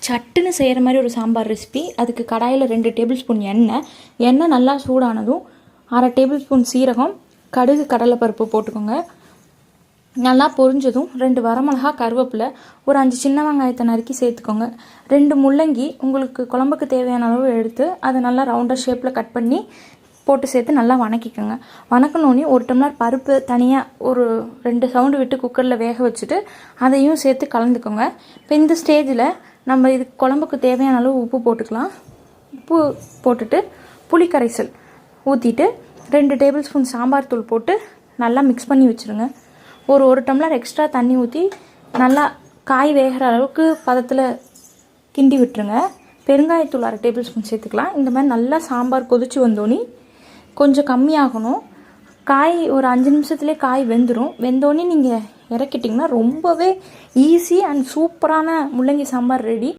சட்டுன்னு செய்கிற மாதிரி ஒரு சாம்பார் ரெசிபி. அதுக்கு கடாயில் 2 டேபிள் ஸ்பூன் எண்ணெய் நல்லா சூடானதும் 1/2 டேபிள் ஸ்பூன் சீரகம், கடுகு, கடலைப்பருப்பு போட்டுக்கோங்க. நல்லா பொரிஞ்சதும் 2 வரமிளகா, கருவேப்பிலை, ஒரு 5 சின்ன வெங்காயத்தை நறுக்கி சேர்த்துக்கோங்க. 2 முள்ளங்கி உங்களுக்கு குழம்புக்கு தேவையான அளவு எடுத்து அதை நல்லா ரவுண்டாக ஷேப்பில் கட் பண்ணி போட்டு சேர்த்து நல்லா வணக்கிக்கோங்க. வணக்கணுன்னே 1 டம்ளர் பருப்பு தனியாக ஒரு 2 சவுண்டு விட்டு குக்கரில் வேக வச்சுட்டு அதையும் சேர்த்து கலந்துக்கோங்க. இப்போ இந்த ஸ்டேஜில் நம்ம இதுக்கு குழம்புக்கு தேவையான அளவு உப்பு போட்டுக்கலாம். உப்பு போட்டுட்டு புளி கரைசல் ஊற்றிட்டு 2 டேபிள் ஸ்பூன் சாம்பார் தூள் போட்டு நல்லா மிக்ஸ் பண்ணி வச்சுருங்க. ஒரு டம்ளர் எக்ஸ்ட்ரா தண்ணி ஊற்றி நல்லா காய் வேகிற அளவுக்கு பதத்தில் கிண்டி விட்டுருங்க. பெருங்காயத்தூள் 1/2 டேபிள் ஸ்பூன் சேர்த்துக்கலாம். இந்த மாதிரி நல்லா சாம்பார் கொதிச்சு வந்தோன்னே கொஞ்சம் கம்மியாகணும். காய் ஒரு 5 நிமிஷத்துலேயே காய் வெந்துடும். வெந்தோடனே நீங்கள் இறக்கிட்டிங்கன்னா ரொம்பவே ஈஸி அண்ட் சூப்பரான முள்ளங்கி சாம்பார் ரெடி.